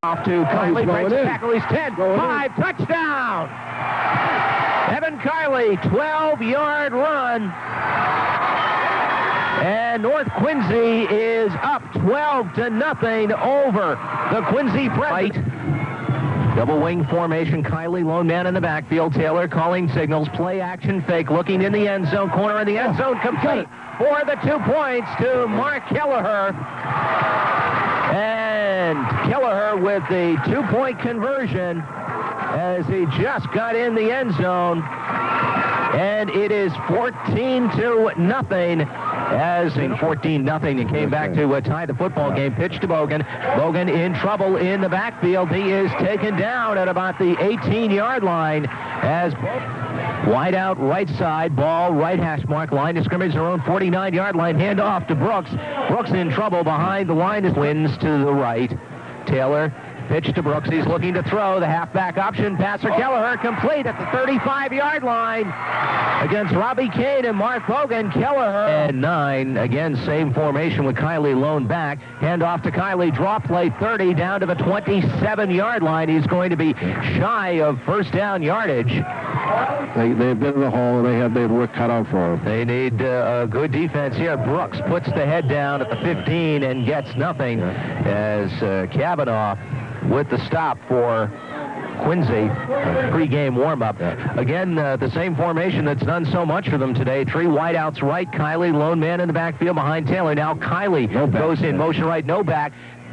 off to Kiley, breaks the tackle, he's 10, 5, touchdown! Evan Kiley, 12-yard run. And North Quincy is up 12-0 over the Quincy Pride. Double wing formation, Kiley, lone man in the backfield. Taylor calling signals, play action fake, looking in the end zone, corner in the end zone, complete for the 2 points to Mark Kelleher. And Kelleher with the 2-point conversion as he just got in the end zone. And it is 14-0 as in 14-0. It came back to tie the football game. Pitch to Bogan. Bogan in trouble in the backfield. He is taken down at about the 18-yard line as wide out right side, ball right hash mark, line of scrimmage, their own 49-yard line, hand off to Brooks. Brooks in trouble behind the line, wins to the right. Taylor, pitch to Brooks, he's looking to throw, the halfback option, passer Kelleher, complete at the 35-yard line against Robbie Kane and Mark Bogan. Kelleher and 9, again, same formation with Kiley lone back, hand off to Kiley, draw play 30 down to the 27-yard line. He's going to be shy of first down yardage. They've been in the hole, and they have work cut out for them. They need a good defense here. Brooks puts the head down at the 15 and gets nothing as Kavanaugh with the stop for Quincy, pre-game warm-up. Again, the same formation that's done so much for them today. 3 wideouts right, Kiley, lone man in the backfield behind Taylor. Now Kiley goes in motion right, no back.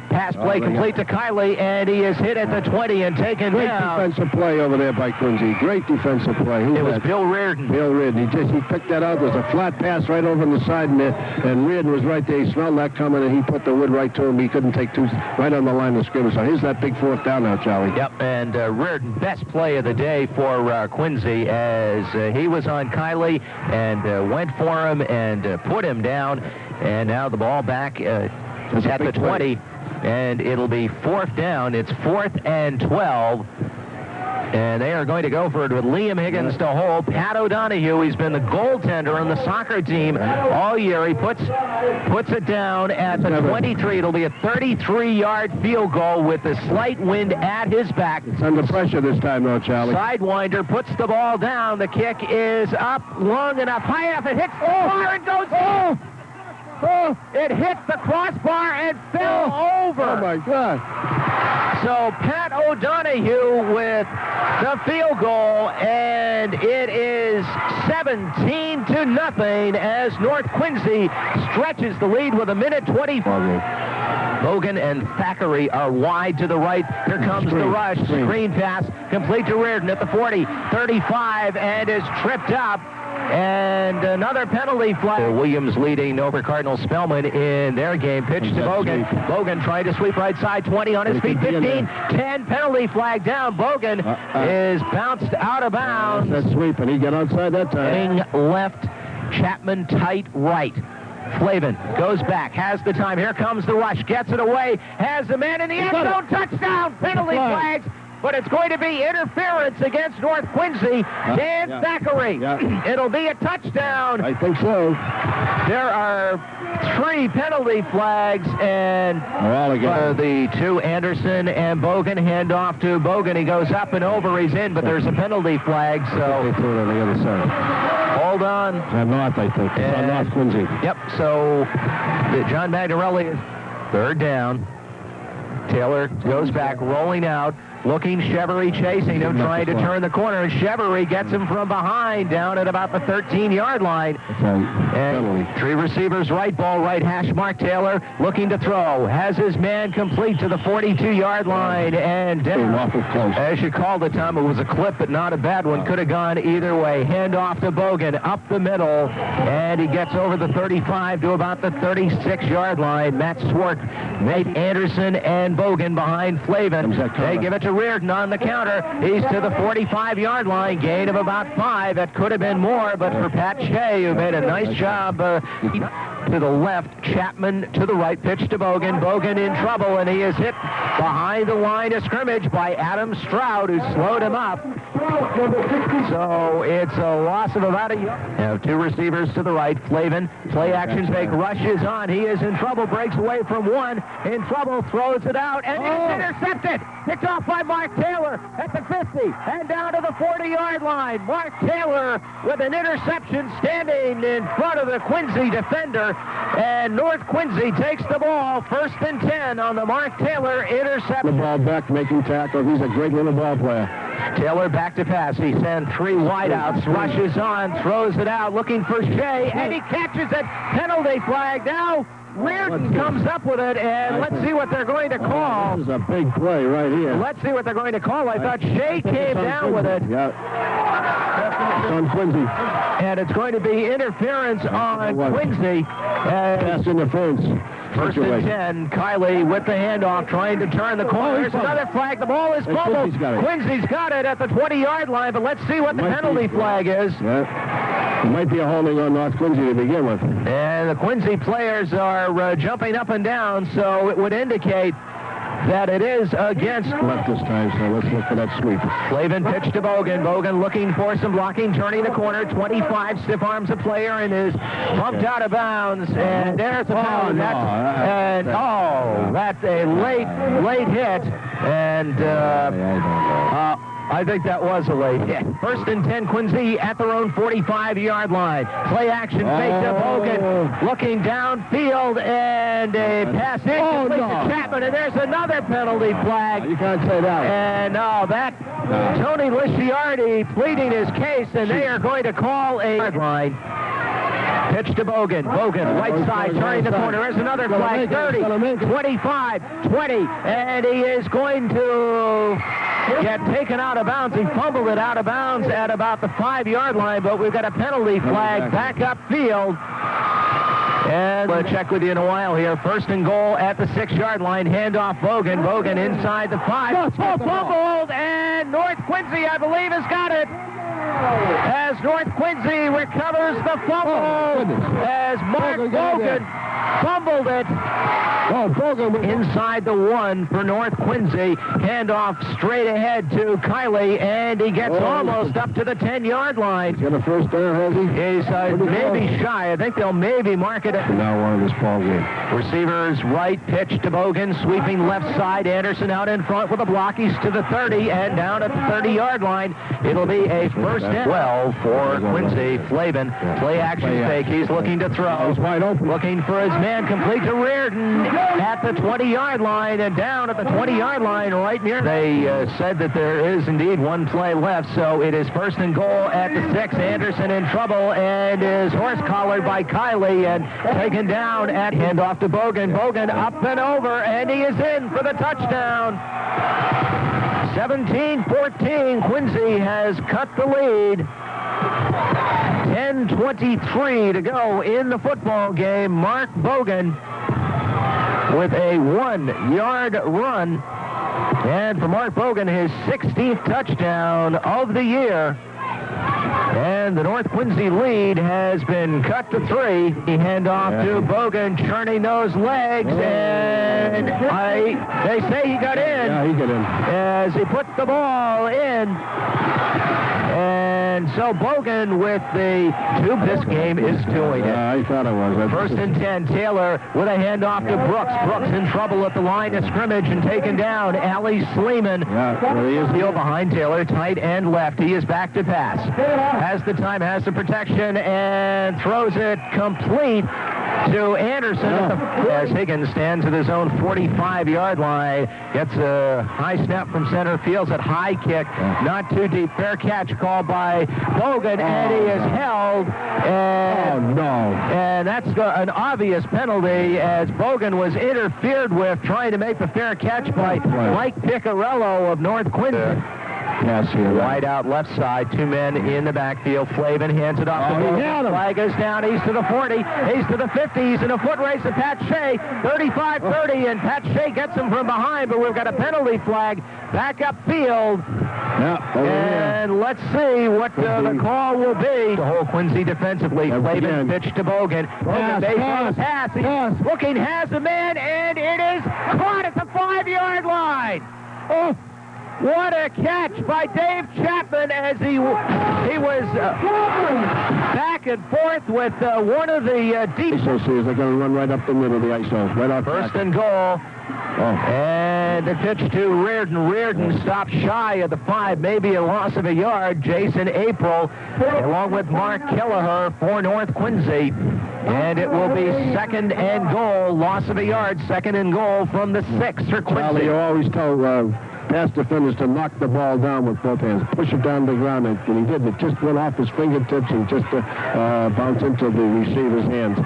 Pass play complete to Kiley, and he is hit at the 20 and taken down. Great defensive play over there by Quincy. Great defensive play. It was Bill Reardon. Bill Reardon. He picked that out. There's a flat pass right over on the side, and Reardon was right there. He smelled that coming, and he put the wood right to him. He couldn't take two right on the line of scrimmage. So here's that big fourth down now, Charlie. Yep, and Reardon, best play of the day for Quincy as he was on Kiley and went for him and put him down. And now the ball back at the 20. Play. And it'll be fourth down. It's 4th and 12. And they are going to go for it with Liam Higgins to hold. Pat O'Donohue, he's been the goaltender on the soccer team all year. He puts it down at the 23. It'll be a 33-yard field goal with the slight wind at his back. It's under pressure this time, though, Charlie. Sidewinder puts the ball down. The kick is up long enough, high enough. It hits the bar and goes home. It hit the crossbar and fell over. Oh, my God. So Pat O'Donohue with the field goal, and it is 17-0 as North Quincy stretches the lead with 1:20. Bogan and Thackeray are wide to the right. Here comes the rush. Screen pass complete to Reardon at the 40, 35, and is tripped up. And another penalty flag. Williams leading over Cardinal Spellman in their game. Pitch to Bogan. Bogan trying to sweep right side, 20 on his feet, 15, 10, penalty flag down. Bogan is bounced out of bounds. That's sweep, and he got outside that time. Left, Chapman tight right. Flavin goes back, has the time. Here comes the rush, gets it away, has the man in the end zone, touchdown, penalty flags. But it's going to be interference against North Quincy. Dan Thackeray. It'll be a touchdown. I think so. There are 3 penalty flags, and the 2, Anderson and Bogan, hand off to Bogan. He goes up and over. He's in, but there's a penalty flag. So they threw it on the other side. Hold on. North, I think. It's on North Quincy. Yep. So John Magnarelli is 3rd down. Taylor goes back, rolling out. Looking, Chevery chasing him, trying to turn the corner, and Chevery gets him from behind down at about the 13-yard line. And 3 receivers, right, ball right, hash mark. Taylor looking to throw, has his man complete to the 42-yard line, and as you called it, Tom, it was a clip, but not a bad one. Could have gone either way. Hand off to Bogan, up the middle, and he gets over the 35 to about the 36-yard line. Matt Swart, Nate Anderson, and Bogan behind Flavin. They give it to Reardon on the counter. He's to the 45-yard line, gain of about 5. That could have been more, but for Pat Shea, who made a nice job to the left, Chapman to the right, pitch to Bogan. Bogan in trouble, and he is hit behind the line of scrimmage by Adam Stroud, who slowed him up. So it's a loss of about a yard. Now two receivers to the right. Flavin, play action fake, rushes on. He is in trouble, breaks away from one. In trouble, throws it out, and it's intercepted. Picked off by Mark Taylor at the 50 and down to the 40-yard line. Mark Taylor with an interception standing in front of the Quincy defender, and North Quincy takes the ball, 1st and 10 on the Mark Taylor interception. The ball back, making tackle. He's a great little ball player. Taylor back to pass. He sends three wideouts, rushes on, throws it out, looking for Shea, and he catches it. Penalty flag now. Reardon comes up with it, and let's see what they're going to call. This is a big play right here. Let's see what they're going to call. I thought Shea came down with it. Yeah. It's on Quincy. And it's going to be interference on Quincy. Pass interference. 1st and 10, Kiley with the handoff, trying to turn the corner. There's another flag. The ball is fumbled. Quincy's got it at the 20-yard line, but let's see what the penalty flag is. Yeah. It might be a holding on North Quincy to begin with. And the Quincy players are jumping up and down, so it would indicate that it is against left this time, so let's look for that sweep. Flavin pitch to Bogan. Bogan looking for some blocking, turning the corner. 25, stiff arms a player and is bumped out of bounds. And there's a foul. That's a late hit. And I think that was a late hit. 1st and 10, Quincy at their own 45-yard line. Play action, fake to Bogan, looking downfield, and a pass incomplete to Chapman, and there's another penalty flag. You can't say that. And Tony Lisciardi pleading his case, and they are going to call a yard line. Pitch to Bogan. Bogan, right side, turning the corner. There's another flag. 30, 25, 20, and he is going to get taken out of bounds. He fumbled it out of bounds at about the 5-yard line, but we've got a penalty flag back upfield. And we'll check with you in a while here. 1st and goal at the 6-yard line. Handoff Bogan. Bogan inside the 5. Fumbled, and North Quincy, I believe, has got it. As North Quincy recovers the fumble, as Mark Bogan fumbled it. Bogan inside the 1 for North Quincy. Handoff straight ahead to Kiley, and he gets almost up to the 10-yard line. He's got a first down, has he? He's maybe shy. I think they'll maybe mark it. Now on this ball game. Receivers right, pitch to Bogan, sweeping left side. Anderson out in front with a block. He's to the 30 and down at the 30-yard line. It'll be a 1st and 12 for Quincy. Flavin, play action fake. He's looking to throw. He's wide open. Looking for his man, complete to Reardon at the 20-yard line, and down at the 20-yard line right near. They said that there is indeed one play left, so it is 1st and goal at the 6. Anderson in trouble and is horse collared by Kiley and taken down at handoff to Bogan. Bogan up and over, and he is in for the touchdown. 17-14, Quincy has cut the lead. 10:23 to go in the football game. Mark Bogan with a 1-yard run. And for Mark Bogan, his 16th touchdown of the year. And the North Quincy lead has been cut to 3. He hand off to Bogan, churning those legs, and they say he got in. Yeah, he got in. As he put the ball in. And so Bogan with the tube. This game is doing it. I thought it was. 1st and 10, Taylor with a handoff to Brooks. Brooks in trouble at the line of scrimmage and taken down. Ali Sleeman. There he is. Heel behind Taylor, tight end left. He is back to pass. Has the time, has the protection, and throws it complete to Anderson as Higgins stands at his own 45-yard line. Gets a high snap from center, fields at high kick, not too deep. Fair catch called by Bogan, and he is held. And that's an obvious penalty as Bogan was interfered with trying to make the fair catch by Mike Piccarello of North Quincy. pass here. Wide out left side, 2 men in the backfield. Flavin hands it off to Bogan. Flag goes down. He's to the 40. He's to the 50. He's in a foot race of Pat Shea. 35-30, and Pat Shea gets him from behind, but we've got a penalty flag back upfield. And let's see what the call will be. The whole Quincy defensively. Flavin pitch to Bogan. Bogan based on the pass. He's looking, has a man, and it is caught at the 5-yard line. Oh, what a catch by Dave Chapman as he was back and forth with one of the deep. ISO series, they're going to run right up the middle of the ISO. Right off first and goal. And the pitch to Reardon. Reardon stopped shy of the 5, maybe a loss of a yard. Jason April, along with Mark Kelleher for North Quincy. And it will be 2nd and goal, loss of a yard, 2nd and goal from the 6 for Quincy. Charlie, you always tell pass defenders to knock the ball down with both hands, push it down to the ground, and he did. It just went off his fingertips and just bounced into the receiver's hands.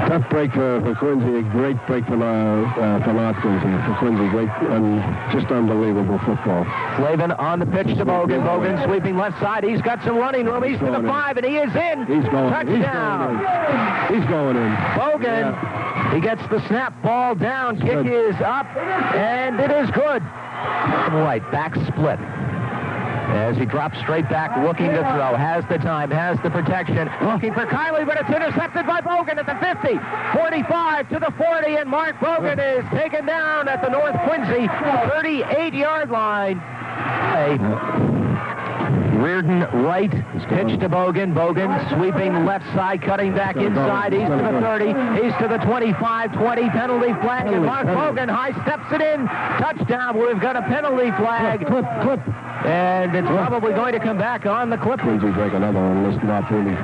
Tough break for Quincy, a great break for North Quincy. For Quincy, great, just unbelievable football. Flavin on the pitch to Bogan. Bogan sweeping left side. He's got some running room. He's to the 5, and he is in. He's going. Touchdown. He's going in. Bogan, he gets the snap, ball down, kick is up, and it is good. Right, back split. As he drops straight back, looking to throw, has the time, has the protection, looking for Kiley, but it's intercepted by Bogan at the 50, 45 to the 40, and Mark Bogan is taken down at the North Quincy 38-yard line. Reardon right, pitch to Bogan. Bogan sweeping left side, cutting back inside. He's to the 30. He's to the 25, 20. Penalty flag. And Mark Bogan high steps it in. Touchdown. We've got a penalty flag. Clip. And it's probably going to come back on the clip. Quincy break another one. Listen up, really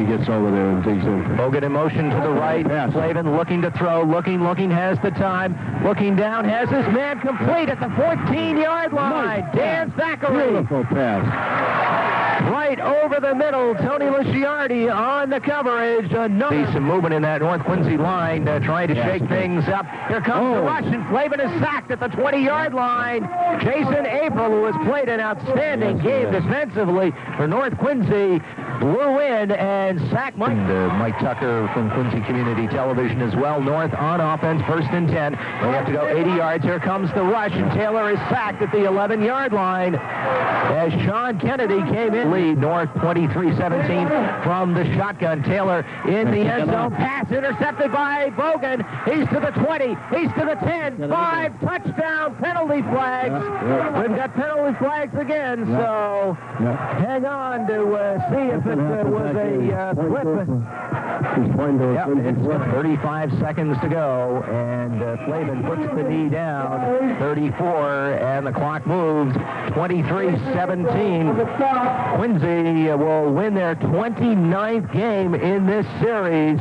gets over there and digs in. Bogan in motion to the right. Flavin looking to throw. Looking, has the time. Looking down, has his man complete at the 14-yard line. Dan Zachary. Beautiful pass. Right over the middle, Tony Lisciardi on the coverage. See some movement in that North Quincy line, trying to shake things up. Here comes the rush, and Flavin is sacked at the 20-yard line. Jason April, who has played an outstanding game defensively for North Quincy, blew in and sacked Mike Tucker from Quincy Community Television as well. North on offense, 1st and 10. They have to go 80 yards. Here comes the rush, and Taylor is sacked at the 11-yard line as Sean Kennedy came in. Lead North 23-17 from the shotgun. Taylor in the end zone. Pass intercepted by Bogan. He's to the 20. He's to the 10. 5 touchdown penalty flags. We've got penalty flags again, so hang on to see if it was a slip. It's 35 seconds to go, and Flavin puts the knee down. 34, and the clock moves. 23-17. Quincy will win their 29th game in this series.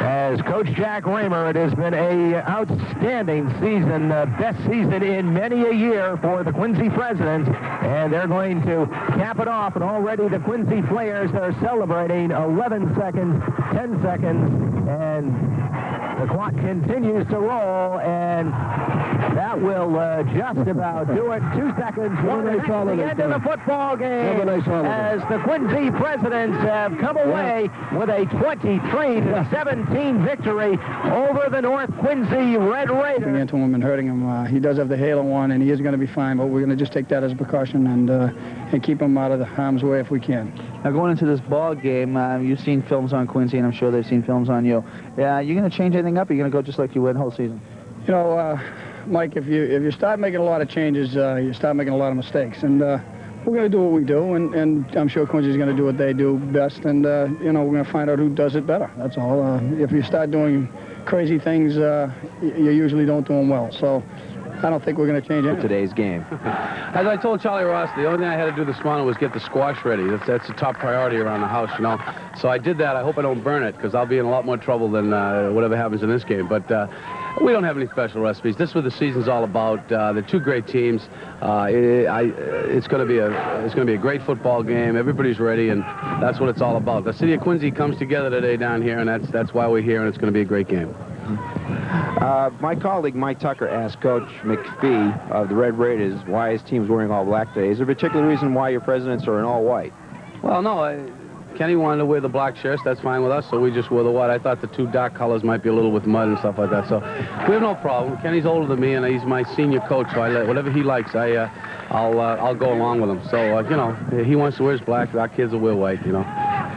As Coach Jack Raymer, it has been an outstanding season, best season in many a year for the Quincy Presidents, and they're going to cap it off, and already the Quincy players are celebrating 11 seconds, 10 seconds, and the clock continues to roll, and that will just about do it. 2 seconds, one at the end of the football game, as the Quincy Presidents have come away with a 23-17 victory over the North Quincy Red Raiders. Into him and hurting him. He does have the halo on, and he is going to be fine, but we're going to just take that as a precaution and keep him out of the harm's way if we can. Now, going into this ball game, you've seen films on Quincy, and I'm sure they've seen films on you. You're going to change anything up, or you're going to go just like you went the whole season? You know, Mike, if you start making a lot of changes, you start making a lot of mistakes. And we're going to do what we do, and I'm sure Quincy's going to do what they do best, and, we're going to find out who does it better. That's all. If you start doing crazy things, you usually don't do them well. So I don't think we're going to change anything. Today's game. As I told Charlie Ross, the only thing I had to do this morning was get the squash ready. That's a top priority around the house, So I did that. I hope I don't burn it, because I'll be in a lot more trouble than whatever happens in this game. But we don't have any special recipes. This is what the season's all about. The two great teams. It's going to be a great football game. Everybody's ready, and that's what it's all about. The city of Quincy comes together today down here, and that's why we're here, and it's going to be a great game. My colleague Mike Tucker asked Coach McPhee of the Red Raiders why his team's wearing all black today. Is there a particular reason why your presidents are in all white? Well, no, Kenny wanted to wear the black shirts. That's fine with us, so we just wore the white. I thought the two dark colors might be a little with mud and stuff like that, so we have no problem. Kenny's older than me, and he's my senior coach, so whatever he likes, I'll go along with him. So, you know, he wants to wear his black. Our kids will wear white, you know.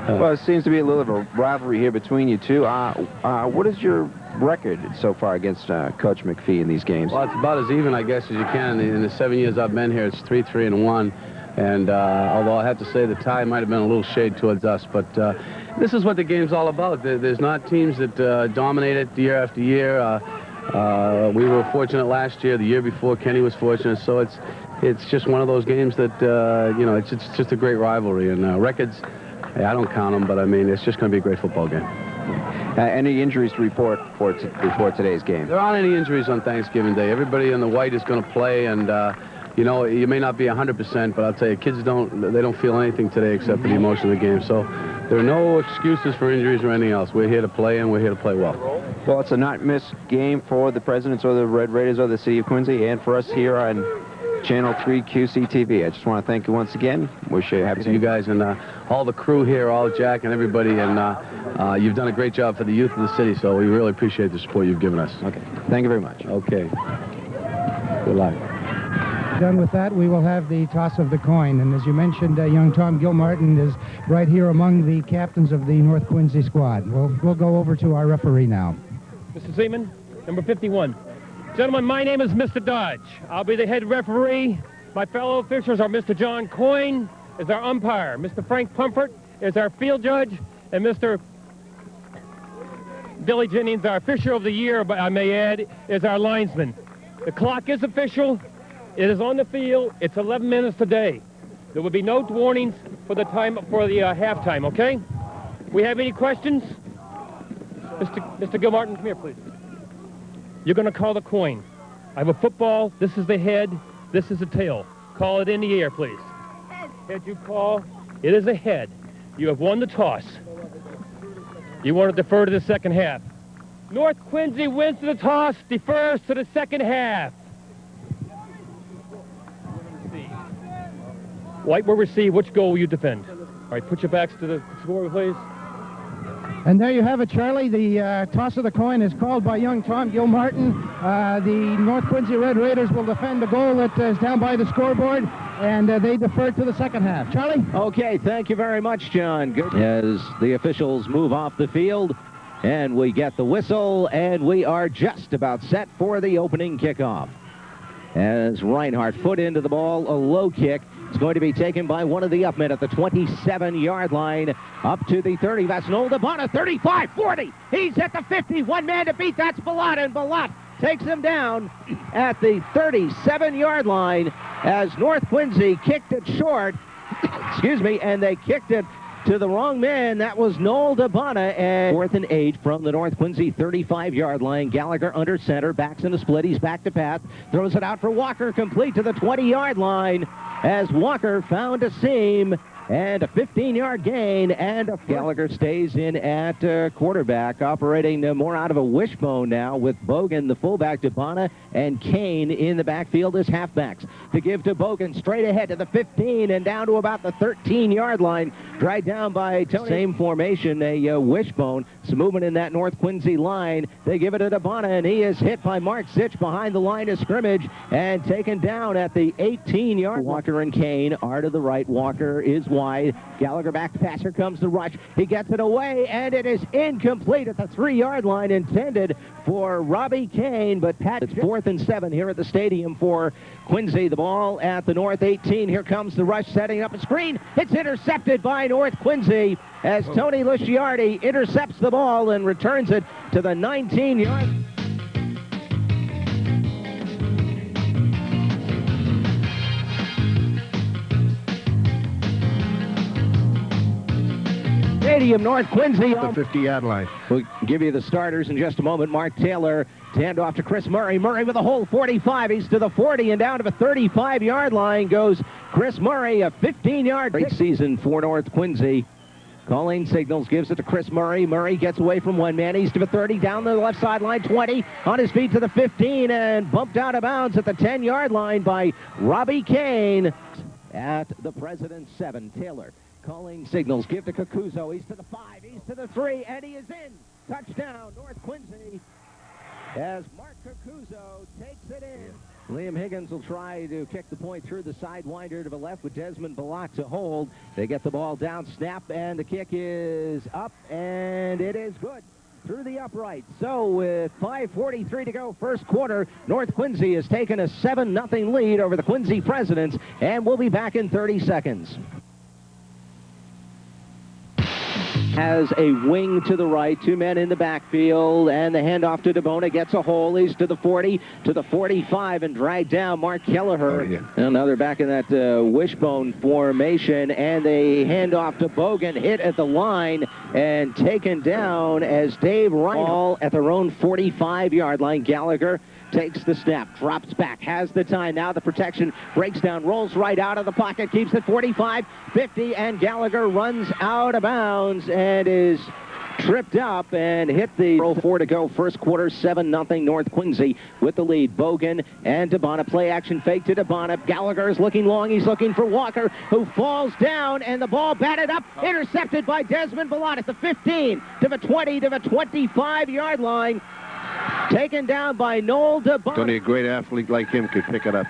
Well, it seems to be a little of a rivalry here between you two. What is your record so far against Coach McPhee in these games? Well, it's about as even, I guess, as you can. In the 7 years I've been here, it's 3-3-1. And although I have to say the tie might have been a little shade towards us, but this is what the game's all about. There's not teams that dominate it year after year. We were fortunate last year. The year before, Kenny was fortunate. So it's just one of those games that, you know, it's just a great rivalry. And records, I don't count them, but I mean, it's just going to be a great football game. Any injuries to report before today's game? There aren't any injuries on Thanksgiving Day. Everybody in the white is going to play, and you know, you may not be 100%, but I'll tell you, kids don't feel anything today except for the emotion of the game. So there are no excuses for injuries or anything else. We're here to play, and we're here to play well. Well, it's a not-miss game for the Presidents or the Red Raiders or the City of Quincy, and for us here on Channel 3 QCTV. I just want to thank you once again. Wish you happy to you guys and all the crew here, all Jack and everybody, and you've done a great job for the youth of the city, so we really appreciate the support you've given us. Okay. Thank you very much. Okay. Good luck. Done with that, we will have the toss of the coin. And as you mentioned, young Tom Gilmartin is right here among the captains of the North Quincy squad. We'll go over to our referee now. Mr. Seaman, number 51. Gentlemen, my name is Mr. Dodge. I'll be the head referee. My fellow officials are Mr. John Coyne is our umpire, Mr. Frank Pumfert is our field judge, and Mr. Billy Jennings, our official of the year, but I may add, is our linesman. The clock is official. It is on the field. It's 11 minutes today. There will be no warnings for the time for the halftime. Okay? We have any questions? Mr. Gilmartin, come here, please. You're going to call the coin. I have a football. This is the head. This is the tail. Call it in the air, please. Head you call. It is a head. You have won the toss. You want to defer to the second half. North Quincy wins the toss, defers to the second half. White will receive. Which goal will you defend? All right, put your backs to the score, please. And there you have it, Charlie. The toss of the coin is called by young Tom Gilmartin. The North Quincy Red Raiders will defend the goal that is down by the scoreboard, and they defer to the second half. Charlie? Okay, thank you very much, John. Good. As the officials move off the field, and we get the whistle, and we are just about set for the opening kickoff. As Reinhardt foot into the ball, a low kick. It's going to be taken by one of the upmen at the 27-yard line up to the 30. That's Noel DeBona, 35, 40. He's at the 50. One man to beat. That's Balot, and Balot takes him down at the 37-yard line as North Quincy kicked it short. Excuse me, and they kicked it to the wrong man. That was Noel DeBona, and 4th and 8 from the North Quincy 35-yard line. Gallagher under center, backs in a split. He's back to pass, throws it out for Walker, complete to the 20-yard line as Walker found a seam, and a 15-yard gain, and Gallagher stays in at quarterback, operating more out of a wishbone now with Bogan, the fullback, DeBona, and Kane in the backfield as halfbacks. To give to Bogan, straight ahead to the 15 and down to about the 13-yard line, dragged down by Tony. Same formation, a wishbone. Some movement in that North Quincy line. They give it to DeBona, and he is hit by Mark Zitch behind the line of scrimmage and taken down at the 18-yard. Walker and Kane are to the right. Walker is wide. Gallagher back to pass. Here comes the rush. He gets it away, and it is incomplete at the 3-yard line, intended for Robbie Kane, but Pat. It's 4th and 7 here at the stadium for Quincy. The ball at the North 18. Here comes the rush, setting up a screen. It's intercepted by North Quincy as Tony Lisciardi intercepts the ball and returns it to the 19-yard. Stadium, North Quincy. The 50-yard line. We'll give you the starters in just a moment. Mark Taylor to hand off to Chris Murray. Murray with a hole, 45. He's to the 40 and down to the 35-yard line goes Chris Murray, a 15-yard. Great season for North Quincy. calling signals, gives it to Chris Murray. Murray gets away from one man. He's to the 30, down the left sideline, 20, on his feet to the 15, and bumped out of bounds at the 10-yard line by Robbie Kane at the President's 7. Taylor calling signals, give to Kakuzo. He's to the 5, he's to the 3, and he is in. Touchdown, North Quincy, as Mark Kakuzo takes it in. Liam Higgins will try to kick the point through the sidewinder to the left with Desmond Balak to hold. They get the ball down, snap, and the kick is up, and it is good through the upright. So with 5:43 to go, first quarter, North Quincy has taken a 7-0 lead over the Quincy Presidents, and we'll be back in 30 seconds. Has a wing to the right, 2 men in the backfield, and the handoff to DeBona gets a hole. He's to the 40, to the 45, and dragged down Mark Kelleher. And now they're back in that wishbone formation, and they hand off to Bogan, hit at the line, and taken down as Dave Reinhold at their own 45-yard line. Gallagher takes the snap, drops back, has the time. Now the protection breaks down, rolls right out of the pocket, keeps it 45, 50, and Gallagher runs out of bounds and is tripped up and hit the 4 to go, first quarter, 7-0 North Quincy with the lead. Bogan and DeBona, play action fake to DeBona. Gallagher is looking long, he's looking for Walker, who falls down, and the ball batted up, intercepted by Desmond Balot at the 15, to the 20, to the 25-yard line. Taken down by Noel DeBona. Only a great athlete like him could pick it up.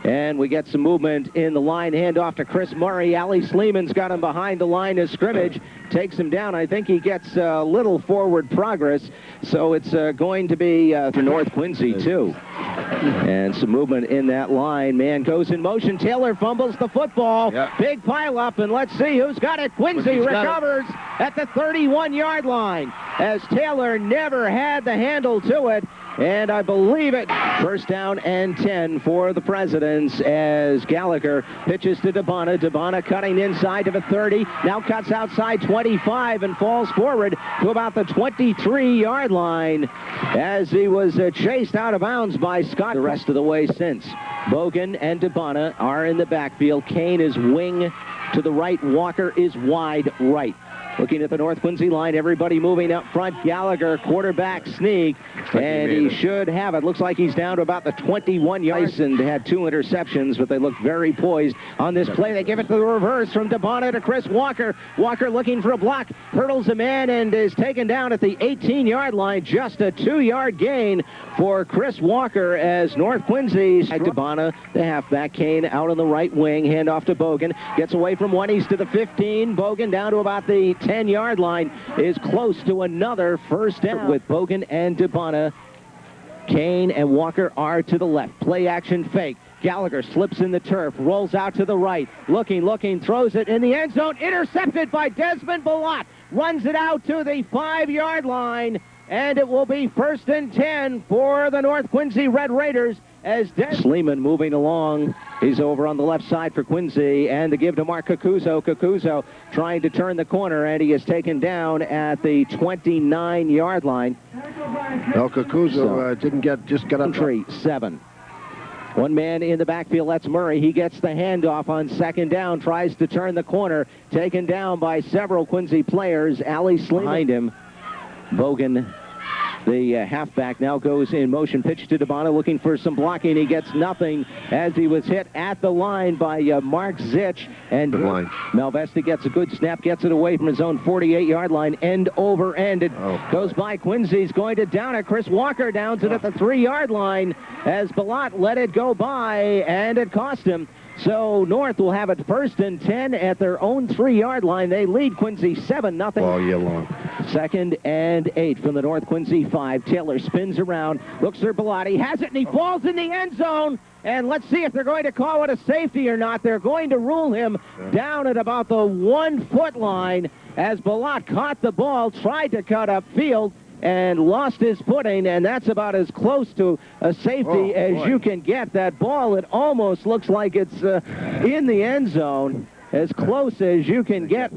And we get some movement in the line. Handoff to Chris Murray. Ali Sleeman's got him behind the line of scrimmage. Takes him down. I think he gets a little forward progress. So it's going to be for North Quincy, too. And some movement in that line. Man goes in motion. Taylor fumbles the football. Yep. Big pile up, and let's see who's got it. Quincy recovers at the 31-yard line, as Taylor never had the handle to it. And I believe it. First down and 10 for the Presidents as Gallagher pitches to DeBona. DeBona cutting inside to the 30. Now cuts outside 25 and falls forward to about the 23-yard line as he was chased out of bounds by Scott the rest of the way since. Bogan and DeBona are in the backfield. Kane is wing to the right. Walker is wide right. Looking at the North Quincy line, everybody moving up front. Gallagher, quarterback sneak, and he should have it. Looks like he's down to about the 21-yard line. They had 2 interceptions, but they look very poised on this play. They give it to the reverse from DeBona to Chris Walker. Walker looking for a block, hurdles a man, and is taken down at the 18-yard line. Just a 2-yard gain for Chris Walker as North Quincy's DeBona, the halfback. Kane out on the right wing, handoff to Bogan. Gets away from one, he's to the 15. Bogan down to about the 10-yard line, is close to another first down with Bogan and DeBona. Kane and Walker are to the left. Play action fake. Gallagher slips in the turf, rolls out to the right. Looking, throws it in the end zone. Intercepted by Desmond Balot. Runs it out to the 5-yard line, and it will be first and 10 for the North Quincy Red Raiders as Sleeman moving along. He's over on the left side for Quincy, and to give to Mark Kakuzo. Kakuzo trying to turn the corner, and he is taken down at the 29-yard line. Well, Kakuzo didn't just get up. 7. One man in the backfield, that's Murray. He gets the handoff on second down, tries to turn the corner, taken down by several Quincy players. Ali Sleeman behind him. Bogan, the halfback, now goes in motion. Pitch to DeBona, looking for some blocking. He gets nothing as he was hit at the line by Mark Zitch. And Malvesti gets a good snap, gets it away from his own 48-yard line, end over end. It goes by Quincy's going to down it. Chris Walker downs it at the 3-yard line as Balot let it go by, and it cost him. So North will have it first and 10 at their own 3-yard line. They lead Quincy 7-0 all year long. Second and 8 from the North Quincy 5. Taylor spins around, looks for Bellotti, has it, and he falls in the end zone. And let's see if they're going to call it a safety or not. They're going to rule him down at about the 1-foot line as Balot caught the ball, tried to cut upfield, and lost his footing, and that's about as close to a safety as you can get. That ball, it almost looks like it's in the end zone, as close as you can get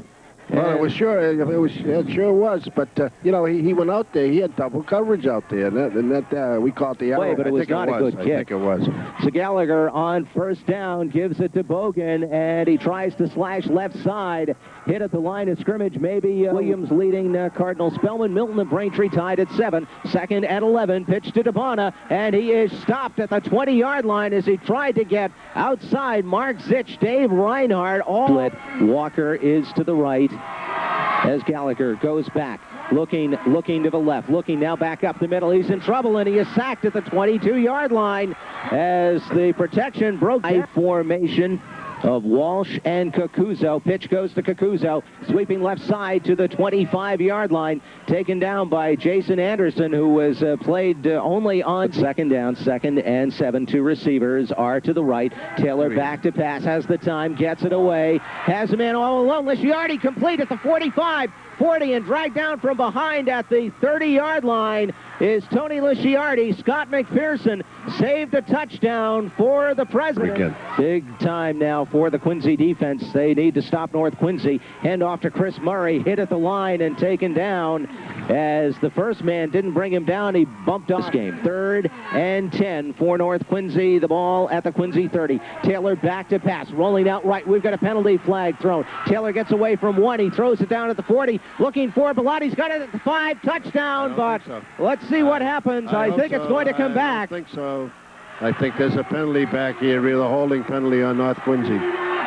Well, it sure was. But you know, he went out there. He had double coverage out there, and that we caught the arrow. But it was not a good kick. I think it was. So Gallagher on first down gives it to Bogan, and he tries to slash left side. Hit at the line of scrimmage. Maybe Williams leading Cardinal Spellman. Milton and Braintree tied at 7. Second and 11. Pitch to DeBona, and he is stopped at the 20-yard line as he tried to get outside Mark Zitch, Dave Reinhardt. All Walker is to the right as Gallagher goes back. Looking to the left, looking now back up the middle. He's in trouble, and he is sacked at the 22-yard line as the protection broke. A formation of Walsh and Kakuzo. Pitch goes to Kakuzo, sweeping left side to the 25-yard line, taken down by Jason Anderson, who was played only on second down, 2nd and 7. 2 receivers are to the right. Taylor back to pass, has the time, gets it away, has a man all alone. Lisciardi complete at the 45. 40 and dragged down from behind at the 30-yard line is Tony Lisciardi. Scott McPherson saved a touchdown for the President. Big time now for the Quincy defense. They need to stop North Quincy. Hand off to Chris Murray, hit at the line and taken down as the first man didn't bring him down. He bumped off this game. 3rd and 10 for North Quincy. The ball at the Quincy 30. Taylor back to pass, rolling out right. We've got a penalty flag thrown. Taylor gets away from 1. He throws it down at the 40. Looking for Belotti's got it at the 5. Touchdown, but let's see what happens. I think it's going to come back. I think so. I think there's a penalty back here, real holding penalty on North Quincy.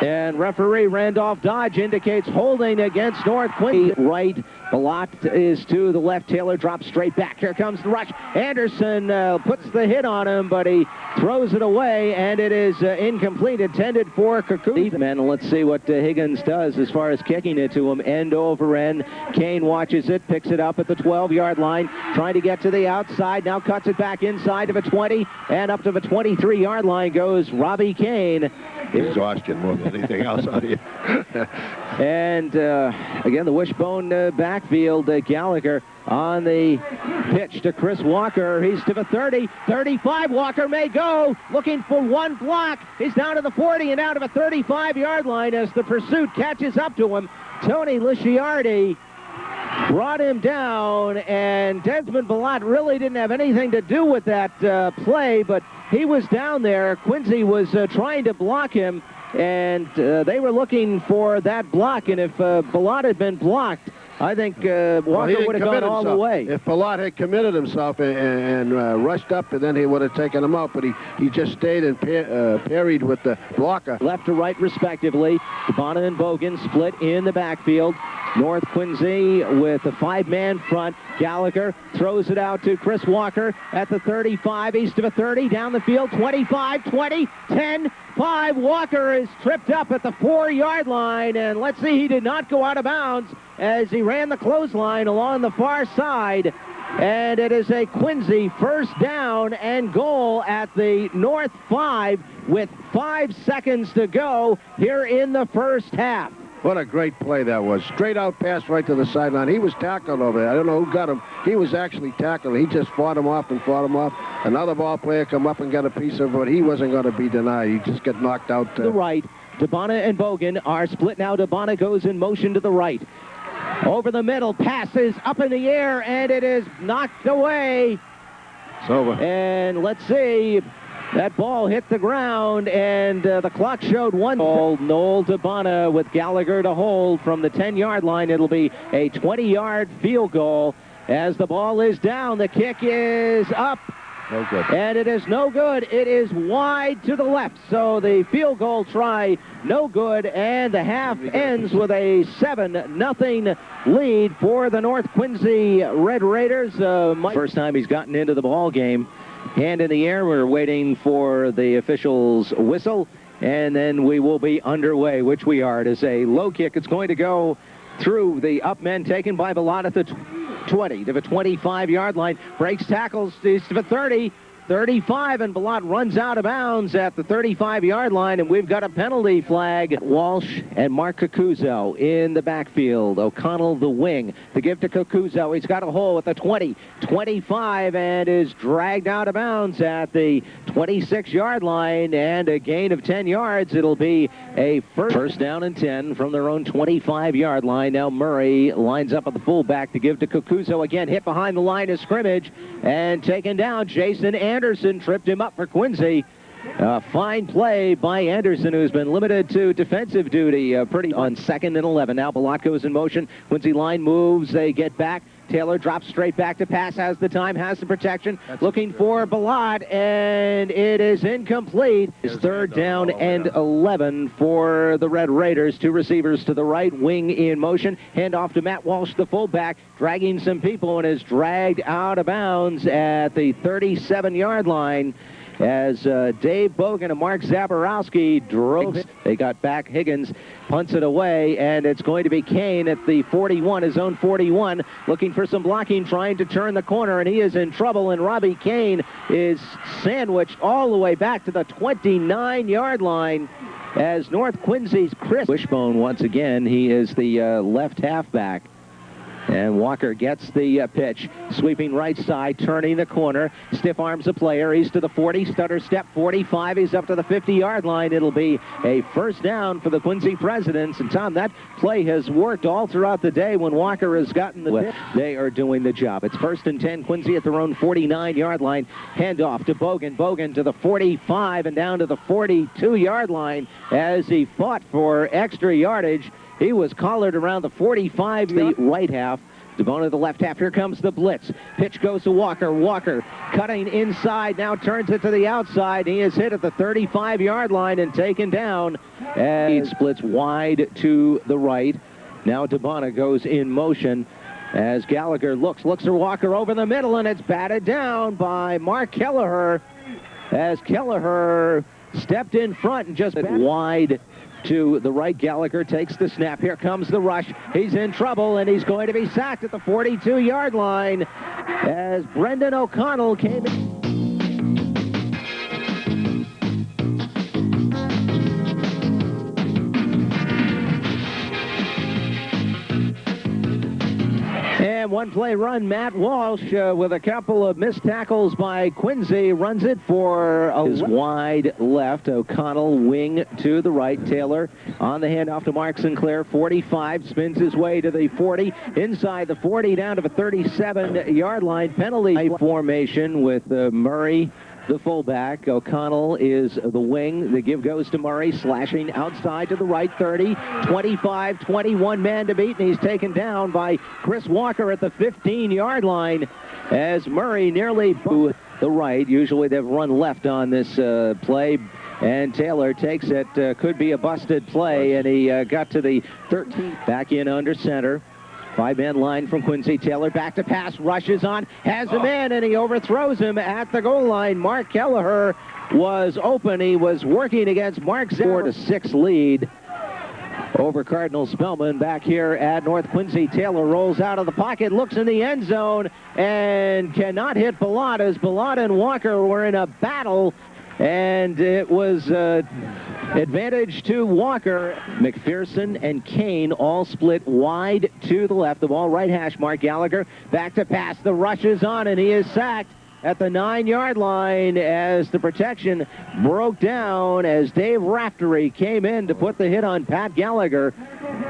And referee Randolph Dodge indicates holding against North Quincy. Right, Belott is to the left. Taylor drops straight back. Here comes the rush. Anderson puts the hit on him, but he throws it away, and it is incomplete, intended for Kaku. And let's see what Higgins does as far as kicking it to him, end over end. Kane watches it, picks it up at the 12-yard line, trying to get to the outside, now cuts it back inside of a 20, and up to the 23-yard line goes Robbie Kane. Exhaustion more than anything else on here. And again, the wishbone backfield, Gallagher on the pitch to Chris Walker. He's to the 30, 35. Walker may go, looking for one block. He's down to the 40 and out of a 35-yard line as the pursuit catches up to him. Tony Lisciardi brought him down, and Desmond Belott really didn't have anything to do with that play, but he was down there. Quincy was trying to block him, and they were looking for that block, and if Belott had been blocked, I think Walker would have gone all the way. If Belott had committed himself and rushed up, and then he would have taken him out, but he just stayed and parried with the blocker. Left to right, respectively. DeBona and Bogan split in the backfield. North Quincy with a 5-man front. Gallagher throws it out to Chris Walker at the 35, east of a 30, down the field, 25, 20, 10, 5. Walker is tripped up at the 4-yard line, and let's see, he did not go out of bounds as he ran the clothesline along the far side. And it is a Quincy first down and goal at the North 5 with 5 seconds to go here in the first half. What a great play that was. Straight out pass right to the sideline. He was tackled over there. I don't know who got him. He was actually tackled. He just fought him off and fought him off. Another ball player come up and got a piece of it, but he wasn't going to be denied. He just got knocked out. To the right. DeBona and Bogan are split now. DeBona goes in motion to the right. Over the middle, passes up in the air, and it is knocked away. It's over. And let's see. That ball hit the ground, and the clock showed one. Noel DeBona with Gallagher to hold from the 10-yard line. It'll be a 20-yard field goal. As the ball is down, the kick is up. No good. And it is no good. It is wide to the left. So the field goal try, no good, and the half ends with a 7-0 lead for the North Quincy Red Raiders. First time he's gotten into the ball game. Hand in the air. We're waiting for the official's whistle, and then we will be underway, which we are. It is a low kick. It's going to go through the up men, taken by Belott at the 20 to the 25-yard line. Breaks tackles to the 30. 35, and Balot runs out of bounds at the 35-yard line, and we've got a penalty flag. Walsh and Mark Cucuzzo in the backfield. O'Connell, the wing, to give to Cucuzzo. He's got a hole at the 20, 25, and is dragged out of bounds at the 26-yard line, and a gain of 10 yards. It'll be a first down and 10 from their own 25-yard line. Now Murray lines up at the fullback to give to Cucuzzo. Again, hit behind the line of scrimmage and taken down. Jason Anderson tripped him up for Quincy. Fine play by Anderson, who's been limited to defensive duty pretty on 2nd and 11. Now Balot goes in motion. Quincy line moves. They get back. Taylor drops straight back to pass, has the time, has the protection, looking for Balot, and it is incomplete. It's 3rd down and 11 for the Red Raiders. 2 receivers to the right, wing in motion. Handoff to Matt Walsh, the fullback, dragging some people, and is dragged out of bounds at the 37-yard line. As Dave Bogan and Mark Zaborowski drove it. They got back. Higgins punts it away, and it's going to be Kane at the 41, his own 41, looking for some blocking, trying to turn the corner, and he is in trouble, and Robbie Kane is sandwiched all the way back to the 29-yard line as North Quincy's Chris Wishbone once again. He is the left halfback. And Walker gets the pitch, sweeping right side, turning the corner, stiff arms a player. He's to the 40, stutter step, 45. He's up to the 50-yard line. It'll be a first down for the Quincy Presidents. And Tom, that play has worked all throughout the day when Walker has gotten the pitch. They are doing the job. It's 1st and 10, Quincy at their own 49-yard line. Handoff to Bogan. Bogan to the 45 and down to the 42-yard line as he fought for extra yardage. He was collared around the 45, the right half. DeBona the left half. Here comes the blitz. Pitch goes to Walker. Walker cutting inside, now turns it to the outside. He is hit at the 35-yard line and taken down. And he splits wide to the right. Now DeBona goes in motion as Gallagher looks for Walker over the middle, and it's batted down by Mark Kelleher as Kelleher stepped in front and just wide to the right. Gallagher takes the snap. Here comes the rush. He's in trouble, and he's going to be sacked at the 42-yard line as Brendan O'Connell came in. And one-play run, Matt Walsh with a couple of missed tackles by Quincy, runs it for a wide left. O'Connell wing to the right. Taylor on the handoff to Mark Sinclair, 45, spins his way to the 40, inside the 40, down to the 37-yard line. Penalty formation with Murray, the fullback. O'Connell is the wing. The give goes to Murray, slashing outside to the right, 30, 25, 21 man to beat, and he's taken down by Chris Walker at the 15-yard line as Murray nearly to the right. Usually they've run left on this play, and Taylor takes it. Could be a busted play, and he got to the 13th. Back in under center. 5-man line from Quincy. Taylor back to pass, rushes on, has him in, and he overthrows him at the goal line. Mark Kelleher was open. He was working against Mark's 4-6 lead over Cardinal Spellman back here at North Quincy. Taylor rolls out of the pocket, looks in the end zone, and cannot hit Balot as Balot and Walker were in a battle, and it was advantage to Walker. McPherson and Kane all split wide to the left. The ball right hash, Mark Gallagher back to pass. The rush is on, and he is sacked at the 9-yard line as the protection broke down as Dave Raftery came in to put the hit on Pat Gallagher.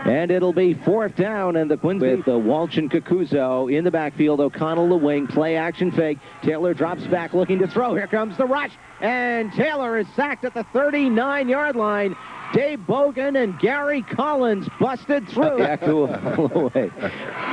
And it'll be 4th down, and the Quincy with Walsh and Cucuzzo in the backfield. O'Connell the wing, play action fake. Taylor drops back looking to throw. Here comes the rush, and Taylor is sacked at the 39-yard line. Dave Bogan and Gary Collins busted through. Away.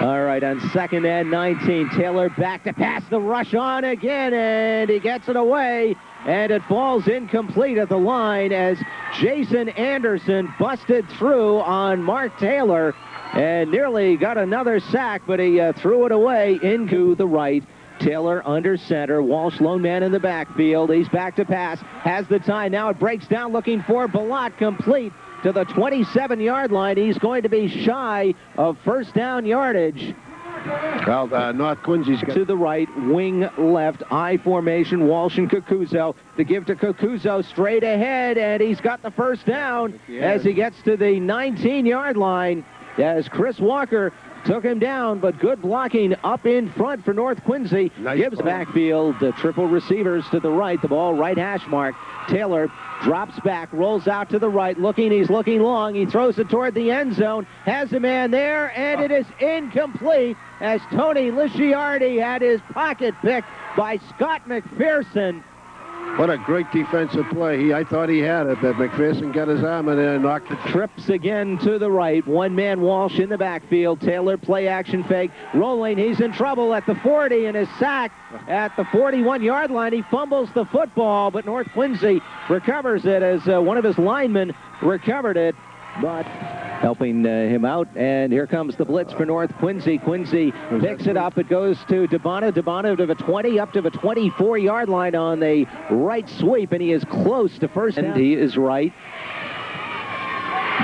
All right, on 2nd and 19, Taylor back to pass, the rush on again, and he gets it away, and it falls incomplete at the line as Jason Anderson busted through on Mark Taylor and nearly got another sack, but he threw it away into the right. Taylor under center. Walsh lone man in the backfield. He's back to pass. Has the time. Now it breaks down looking for Balot, complete to the 27-yard line. He's going to be shy of first down yardage Well, North Quincy's got To the right, wing left, I formation, Walsh and Cucuzzo. The give to Cucuzzo straight ahead, and he's got the first down as he gets to the 19-yard line as Chris Walker took him down, but good blocking up in front for North Quincy. Gives backfield, triple receivers to the right, the ball right hash mark. Taylor drops back, rolls out to the right, he's looking long. He throws it toward the end zone, has a man there, and it is incomplete as Tony Lisciardi had his pocket picked by Scott McPherson. What a great defensive play. I thought he had it, but McPherson got his arm in there and knocked it. Trips again to the right. One-man Walsh in the backfield. Taylor play action fake. Rolling. He's in trouble at the 40 and is sacked at the 41-yard line. He fumbles the football, but North Quincy recovers it as one of his linemen recovered it, but helping him out. And here comes the blitz for North Quincy. Quincy picks it up. It goes to Debona. Debona to the 20, up to the 24-yard line on the right sweep, and he is close to first down. And he is right.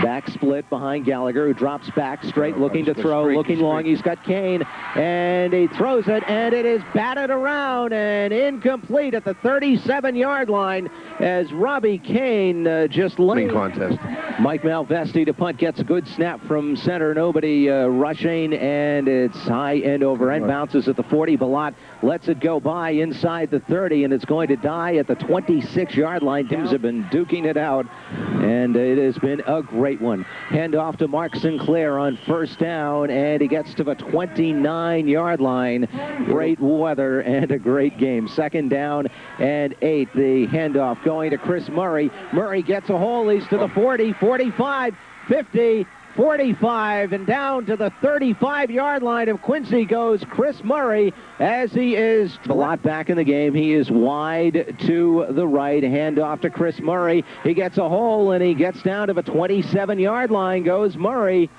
Back split behind Gallagher, who drops back straight, looking to throw, looking long. He's got Kane, and he throws it, and it is batted around and incomplete at the 37-yard line as Robbie Kane just laid. Contest. Mike Malvesti to punt, gets a good snap from center. Nobody rushing, and it's high end over end. Bounces at the 40. Balot lets it go by inside the 30, and it's going to die at the 26-yard line. Teams have been duking it out, and it has been a great one. Hand off to Mark Sinclair on first down, and he gets to the 29-yard line. Great weather and a great game. Second down and 8. The handoff going to Chris Murray. Murray gets a hole. He's to the 40, 45, 50, 45, and down to the 35-yard line of Quincy goes Chris Murray as he is a lot back in the game. He is wide to the right. Handoff to Chris Murray. He gets a hole, and he gets down to the 27-yard line. Goes Murray.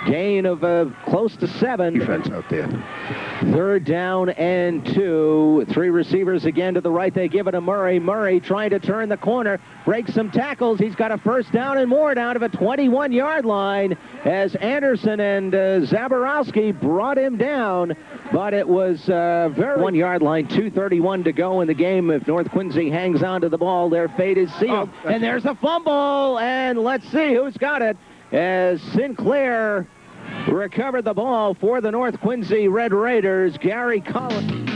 Gain of close to 7. Defense out there. Third down and 2. 3 receivers again to the right. They give it to Murray. Murray trying to turn the corner. Breaks some tackles. He's got a first down and more down to the 21-yard line as Anderson and Zaborowski brought him down. But it was very 1-yard line. 2:31 to go in the game. If North Quincy hangs on to the ball, their fate is sealed. And there's a fumble. And let's see who's got it. As Sinclair recovered the ball for the North Quincy Red Raiders, Gary Collins.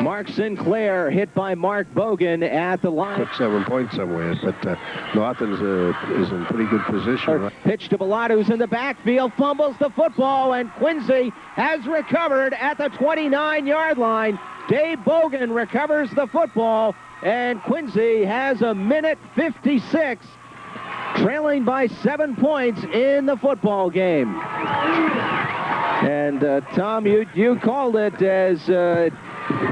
Mark Sinclair hit by Mark Bogan at the line. Took 7 points somewhere, but Norton is in pretty good position. Right? Pitch to Balot, who's in the backfield, fumbles the football, and Quincy has recovered at the 29-yard line. Dave Bogan recovers the football, and Quincy has a minute 56, trailing by 7 points in the football game. And Tom, you called it as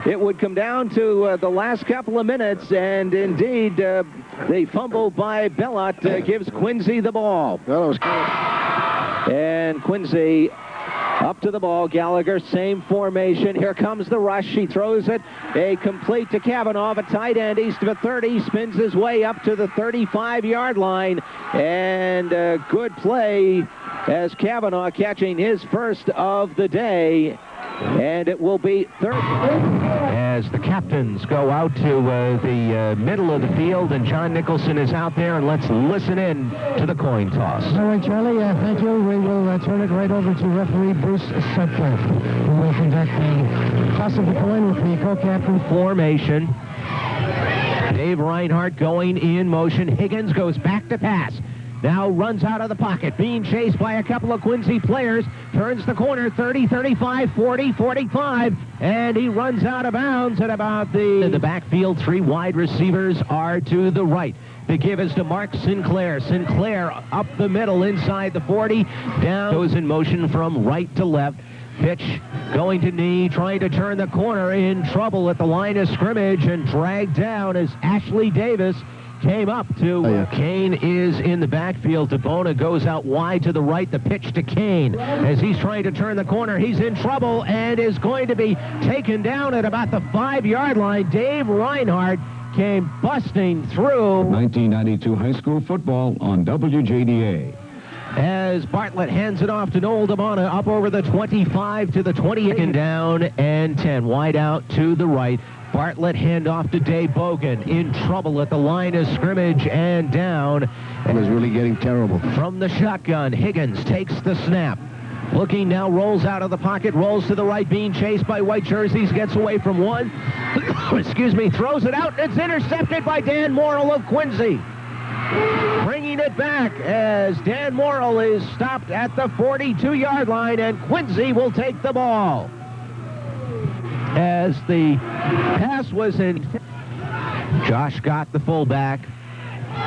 it would come down to the last couple of minutes, and indeed, the fumble by Bellot gives Quincy the ball. Well, it was good. And Quincy up to the ball. Gallagher, same formation. Here comes the rush. He throws it. A complete to Kavanaugh, a tight end. He's to the 30. Spins his way up to the 35-yard line. And good play as Kavanaugh catching his first of the day. And it will be third. As the captains go out to the middle of the field, and John Nicholson is out there, and let's listen in to the coin toss. All right, Charlie, thank you. We will turn it right over to referee Bruce Sutcliffe, who will conduct the toss of the coin with the co-captain. Formation. Dave Reinhardt going in motion. Higgins goes back to pass. Now runs out of the pocket, being chased by a couple of Quincy players, turns the corner, 30, 35, 40, 45, and he runs out of bounds at about the backfield. 3 wide receivers are to the right. The give is to Mark Sinclair. Sinclair up the middle inside the 40, down, goes in motion from right to left. Pitch going to knee, trying to turn the corner, in trouble at the line of scrimmage and dragged down as Ashley Davis came up to Kane is in the backfield. DeBona goes out wide to the right. The pitch to Kane. As he's trying to turn the corner, he's in trouble and is going to be taken down at about the 5-yard line. Dave Reinhardt came busting through. 1992 high school football on WJDA. As Bartlett hands it off to Noel DeBona, up over the 25 to the 20, and down and 10. Wide out to the right. Bartlett handoff to Dave Bogan. In trouble at the line of scrimmage and down. It was really getting terrible. From the shotgun, Higgins takes the snap. Looking now, rolls out of the pocket, rolls to the right, being chased by white jerseys, gets away from one. Excuse me, throws it out. It's intercepted by Dan Morrill of Quincy. Bringing it back as Dan Morrill is stopped at the 42-yard line, and Quincy will take the ball. As the pass was in, Josh got the fullback,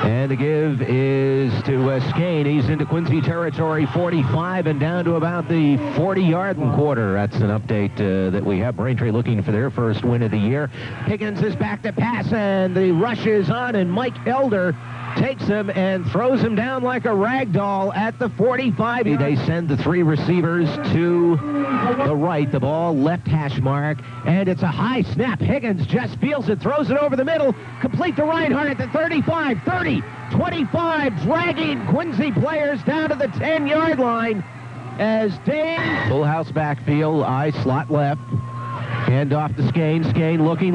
and the give is to Skane. He's into Quincy territory, 45, and down to about the 40-yard quarter. That's an update that we have. Braintree looking for their first win of the year. Higgins is back to pass, and the rush is on, and Mike Elder takes him and throws him down like a rag doll at the 45. They send the 3 receivers to the right. The ball left hash mark, and it's a high snap. Higgins just feels it, throws it over the middle, complete to Reinhardt at the 35, 30, 25, dragging Quincy players down to the 10-yard line as Dave. Full house backfield, I slot left. Hand off to Skane. Skane looking,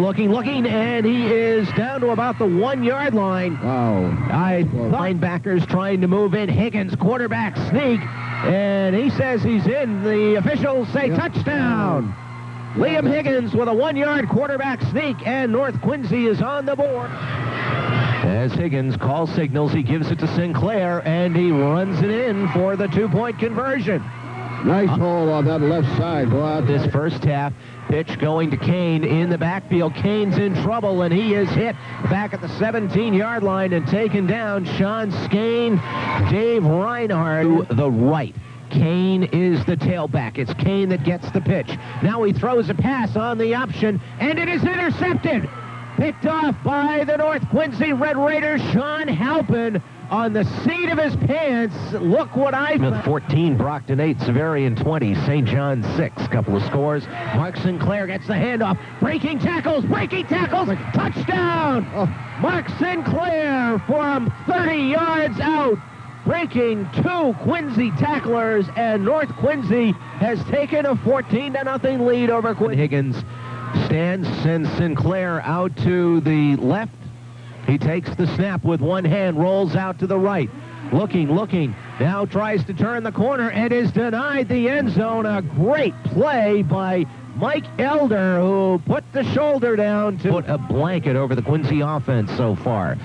and he is down to about the 1-yard line. Wow. Linebackers trying to move in. Higgins, quarterback sneak, and he says he's in. The officials say touchdown. Liam Higgins with a 1-yard quarterback sneak, and North Quincy is on the board. As Higgins calls signals, he gives it to Sinclair, and he runs it in for the 2-point conversion. Nice hole on that left side. Go out this first half. Pitch going to Kane in the backfield. Kane's in trouble, and he is hit back at the 17-yard line and taken down. Sean Skane, Dave Reinhardt to the right. Kane is the tailback. It's Kane that gets the pitch. Now he throws a pass on the option, and it is intercepted. Picked off by the North Quincy Red Raiders, Sean Halpin, on the seat of his pants. Look what I found. 14, Brockton 8, Severian 20, St. John 6. Couple of scores. Mark Sinclair gets the handoff. Breaking tackles, touchdown! Mark Sinclair from 30 yards out, breaking 2 Quincy tacklers, and North Quincy has taken a 14-0 lead over Quincy. Higgins stands, sends Sinclair out to the left. He takes the snap with one hand, rolls out to the right. Looking, now tries to turn the corner and is denied the end zone. A great play by Mike Elder, who put the shoulder down to put a blanket over the Quincy offense so far.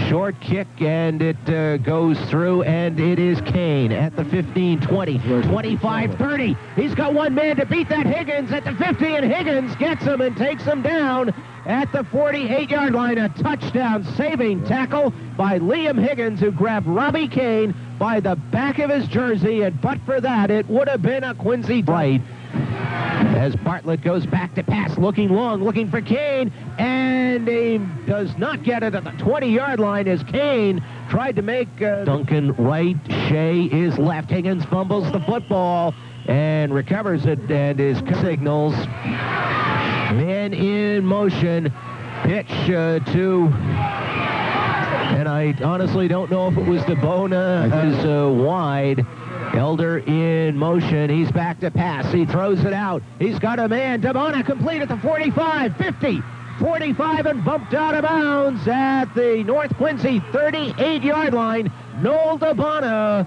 Short kick, and it goes through, and it is Kane at the 15, 20, 25, 30. He's got one man to beat that Higgins at the 50, and Higgins gets him and takes him down at the 48-yard line. A touchdown saving tackle by Liam Higgins, who grabbed Robbie Kane by the back of his jersey, and but for that, it would have been a Quincy fight. As Bartlett goes back to pass, looking long, looking for Kane, and he does not get it at the 20-yard line as Kane tried to make Duncan right, Shea is left. Higgins fumbles the football and recovers it, and his signals. Man in motion, pitch to, and I honestly don't know if it was DeBona, as wide. Elder in motion. He's back to pass. He throws it out. He's got a man. DeBona complete at the 45, 50, 45, and bumped out of bounds at the North Quincy 38-yard line. Noel DeBona